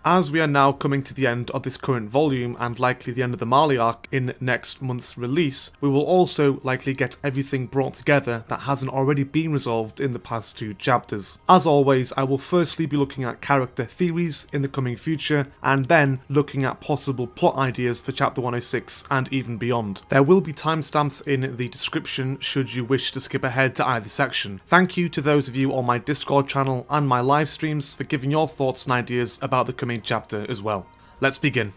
As we are now coming to the end of this current volume and likely the end of the Marley arc in next month's release, we will also likely get everything brought together that hasn't already been resolved in the past 2 chapters. As always, I will firstly be looking at character theories in the coming future, and then looking at possible plot ideas for chapter 106 and even beyond. There will be timestamps in the description should you wish to skip ahead to either section. Thank you to those of you on my Discord channel and my live streams for giving your thoughts and ideas about the coming chapter as well. Let's begin.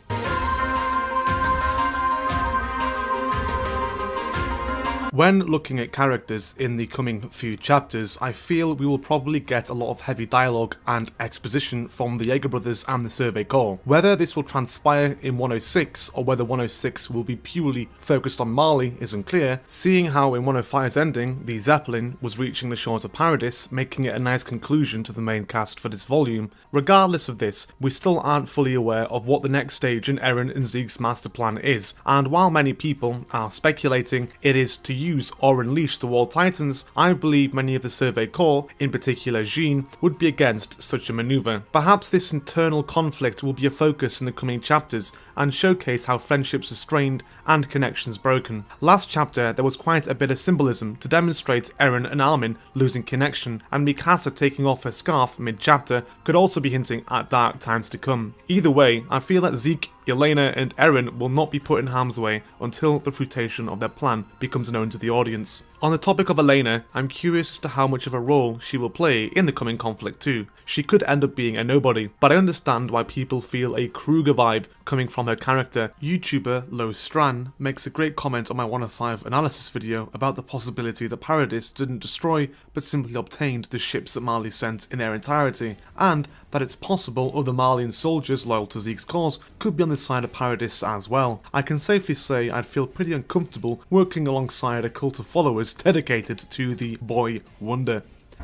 When looking at characters in the coming few chapters, I feel we will probably get a lot of heavy dialogue and exposition from the Yeager brothers and the Survey Corps. Whether this will transpire in 106 or whether 106 will be purely focused on Marley is unclear, seeing how in 105's ending, the Zeppelin was reaching the shores of Paradis, making it a nice conclusion to the main cast for this volume. Regardless of this, we still aren't fully aware of what the next stage in Eren and Zeke's master plan is, and while many people are speculating it is to use or unleash the Wall Titans, I believe many of the Survey Corps, in particular Jean, would be against such a maneuver. Perhaps this internal conflict will be a focus in the coming chapters and showcase how friendships are strained and connections broken. Last chapter there was quite a bit of symbolism to demonstrate Eren and Armin losing connection, and Mikasa taking off her scarf mid-chapter could also be hinting at dark times to come. Either way, I feel that Zeke, Elena and Eren will not be put in harm's way until the fruition of their plan becomes known to the audience. On the topic of Elena, I'm curious as to how much of a role she will play in the coming conflict too. She could end up being a nobody, but I understand why people feel a Kruger vibe coming from her character. YouTuber Lo Stran makes a great comment on my 105 analysis video about the possibility that Paradis didn't destroy but simply obtained the ships that Marley sent in their entirety, and that it's possible other Marleyan soldiers loyal to Zeke's cause could be on the side of Paradis as well. I can safely say I'd feel pretty uncomfortable working alongside a cult of followers dedicated to the boy wonder.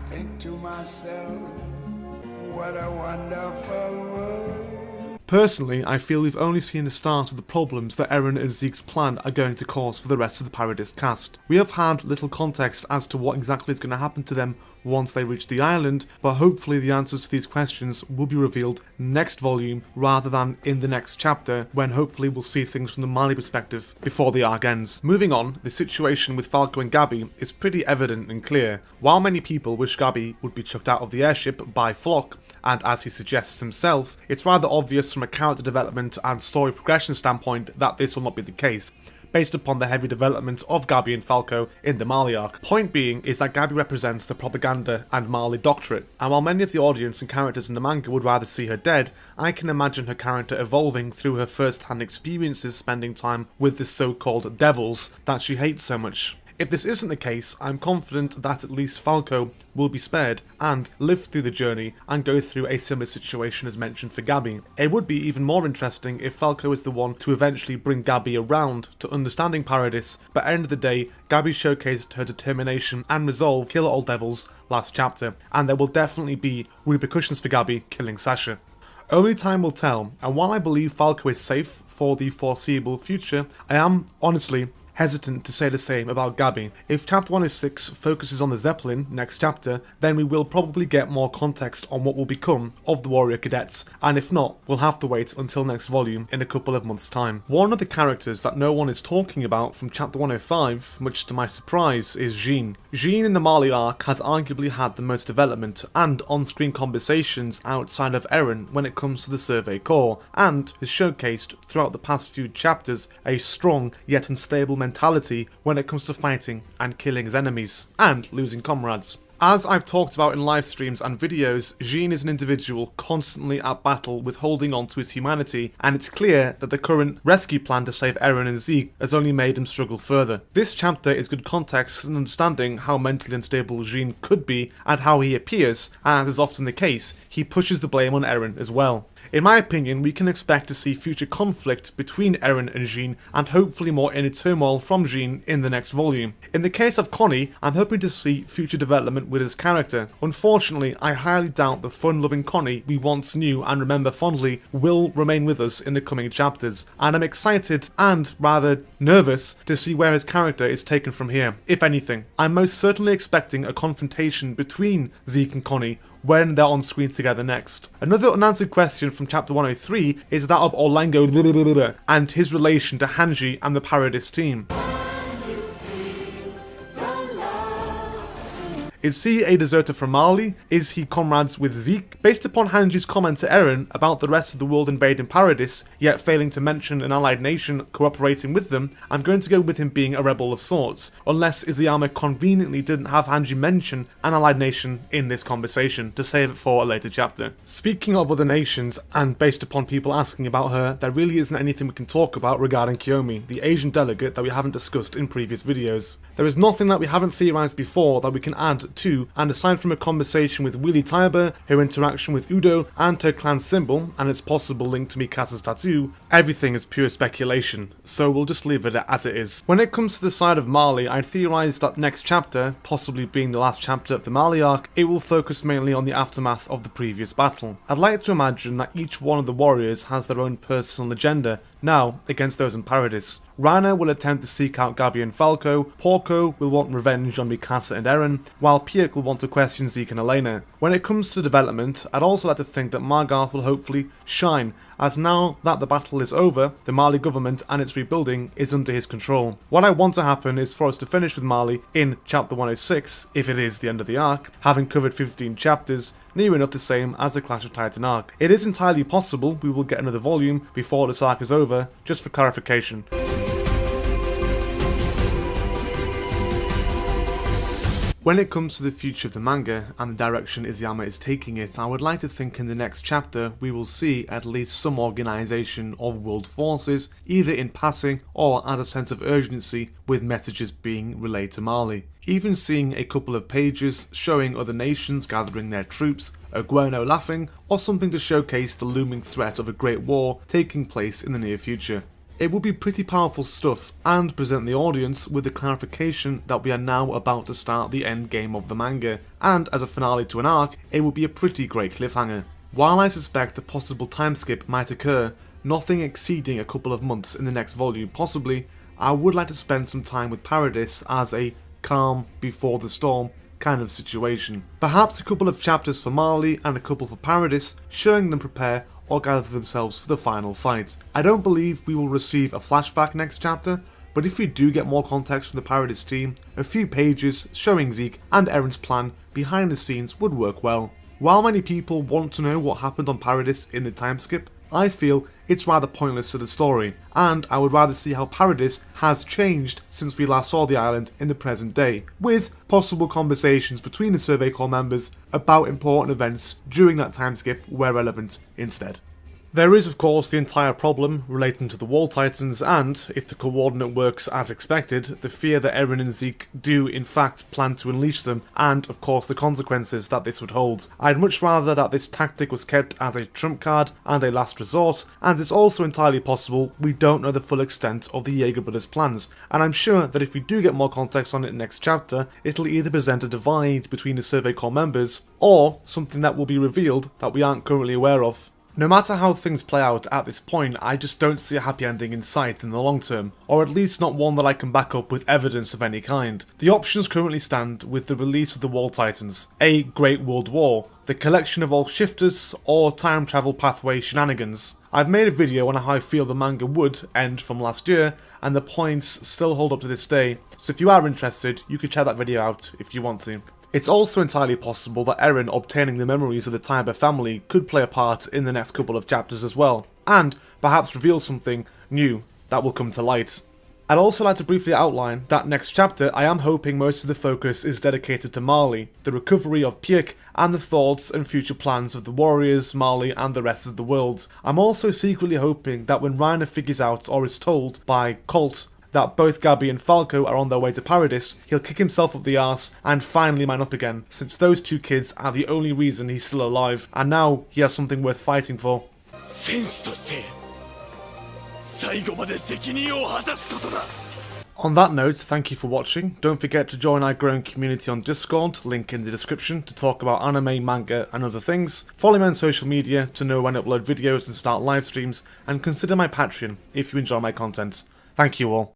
Think to myself, what a wonderful world. Personally, I feel we've only seen the start of the problems that Eren and Zeke's plan are going to cause for the rest of the Paradis cast. We have had little context as to what exactly is going to happen to them once they reach the island, but hopefully the answers to these questions will be revealed next volume rather than in the next chapter, when hopefully we'll see things from the Marley perspective before the arc ends. Moving on, the situation with Falco and Gabi is pretty evident and clear. While many people wish Gabi would be chucked out of the airship by Flock, and as he suggests himself, it's rather obvious from a character development and story progression standpoint that this will not be the case, based upon the heavy development of Gabi and Falco in the Marley arc. Point being is that Gabi represents the propaganda and Marley doctorate, and while many of the audience and characters in the manga would rather see her dead, I can imagine her character evolving through her first-hand experiences spending time with the so-called devils that she hates so much. If this isn't the case, I'm confident that at least Falco will be spared and live through the journey and go through a similar situation as mentioned for Gabi. It would be even more interesting if Falco is the one to eventually bring Gabi around to understanding Paradis, but at the end of the day, Gabi showcased her determination and resolve to kill all devils last chapter, and there will definitely be repercussions for Gabi killing Sasha. Only time will tell, and while I believe Falco is safe for the foreseeable future, I am honestly hesitant to say the same about Gabi. If chapter 106 focuses on the Zeppelin next chapter, then we will probably get more context on what will become of the warrior cadets, and if not, we'll have to wait until next volume in a couple of months' time. One of the characters that no one is talking about from chapter 105, much to my surprise, is Jean. Jean in the Marley arc has arguably had the most development and on-screen conversations outside of Eren when it comes to the Survey Corps, and has showcased throughout the past few chapters a strong yet unstable mentality when it comes to fighting and killing his enemies, and losing comrades. As I've talked about in live streams and videos, Jean is an individual constantly at battle with holding on to his humanity, and it's clear that the current rescue plan to save Eren and Zeke has only made him struggle further. This chapter is good context in understanding how mentally unstable Jean could be and how he appears, as is often the case, he pushes the blame on Eren as well. In my opinion, we can expect to see future conflict between Eren and Jean, and hopefully more inner turmoil from Jean in the next volume. In the case of Connie, I'm hoping to see future development with his character. Unfortunately, I highly doubt the fun-loving Connie we once knew and remember fondly will remain with us in the coming chapters, and I'm excited and rather nervous to see where his character is taken from here, if anything. I'm most certainly expecting a confrontation between Zeke and Connie, when they're on screen together next. Another unanswered question from chapter 103 is that of Orlango and his relation to Hanji and the Paradis team. Is he a deserter from Mali? Is he comrades with Zeke? Based upon Hanji's comment to Eren about the rest of the world invading Paradis, yet failing to mention an allied nation cooperating with them, I'm going to go with him being a rebel of sorts, unless Izayama conveniently didn't have Hanji mention an allied nation in this conversation to save it for a later chapter. Speaking of other nations, and based upon people asking about her, there really isn't anything we can talk about regarding Kiyomi, the Asian delegate that we haven't discussed in previous videos. There is nothing that we haven't theorized before that we can add to, and aside from a conversation with Willy Taiba, her interaction with Udo, and her clan symbol, and its possible link to Mikasa's tattoo, everything is pure speculation, so we'll just leave it as it is. When it comes to the side of Mali, I'd theorise that next chapter, possibly being the last chapter of the Mali arc, it will focus mainly on the aftermath of the previous battle. I'd like to imagine that each one of the warriors has their own personal agenda, now against those in Paradis. Reiner will attempt to seek out Gabi and Falco, Porco will want revenge on Mikasa and Eren, while Pieck will want to question Zeke and Elena. When it comes to development, I'd also like to think that Margarth will hopefully shine, as now that the battle is over, the Mali government and its rebuilding is under his control. What I want to happen is for us to finish with Mali in chapter 106, if it is the end of the arc, having covered 15 chapters, near enough the same as the Clash of Titan arc. It is entirely possible we will get another volume before this arc is over, just for clarification. When it comes to the future of the manga and the direction Izayama is taking it, I would like to think in the next chapter we will see at least some organisation of world forces, either in passing or as a sense of urgency with messages being relayed to Mali. Even seeing a couple of pages showing other nations gathering their troops, a Guano laughing, or something to showcase the looming threat of a great war taking place in the near future. It would be pretty powerful stuff and present the audience with the clarification that we are now about to start the end game of the manga, and as a finale to an arc, it would be a pretty great cliffhanger. While I suspect a possible time skip might occur, nothing exceeding a couple of months in the next volume possibly, I would like to spend some time with Paradis as a calm before the storm kind of situation. Perhaps a couple of chapters for Mali and a couple for Paradis, showing them prepare or gather themselves for the final fight. I don't believe we will receive a flashback next chapter, but if we do get more context from the Paradis team, a few pages showing Zeke and Eren's plan behind the scenes would work well. While many people want to know what happened on Paradis in the time skip, I feel it's rather pointless to the story, and I would rather see how Paradis has changed since we last saw the island in the present day, with possible conversations between the Survey Corps members about important events during that time skip where relevant instead. There is of course the entire problem relating to the Wall Titans and, if the coordinate works as expected, the fear that Eren and Zeke do in fact plan to unleash them, and of course the consequences that this would hold. I'd much rather that this tactic was kept as a trump card and a last resort, and it's also entirely possible we don't know the full extent of the Jaeger brothers' plans, and I'm sure that if we do get more context on it next chapter, it'll either present a divide between the Survey Corps members, or something that will be revealed that we aren't currently aware of. No matter how things play out at this point, I just don't see a happy ending in sight in the long term, or at least not one that I can back up with evidence of any kind. The options currently stand with the release of the Wall Titans, a Great World War, the collection of all shifters, or time travel pathway shenanigans. I've made a video on how I feel the manga would end from last year, and the points still hold up to this day, so if you are interested, you can check that video out if you want to. It's also entirely possible that Eren obtaining the memories of the Taiba family could play a part in the next couple of chapters as well, and perhaps reveal something new that will come to light. I'd also like to briefly outline that next chapter I am hoping most of the focus is dedicated to Mali, the recovery of Pieck, and the thoughts and future plans of the warriors, Mali, and the rest of the world. I'm also secretly hoping that when Reiner figures out or is told by Colt that both Gabi and Falco are on their way to Paradis, he'll kick himself up the arse and finally man up again, since those two kids are the only reason he's still alive, and now he has something worth fighting for. On that note, thank you for watching. Don't forget to join our growing community on Discord, link in the description, to talk about anime, manga and other things. Follow me on social media to know when I upload videos and start live streams, and consider my Patreon if you enjoy my content. Thank you all.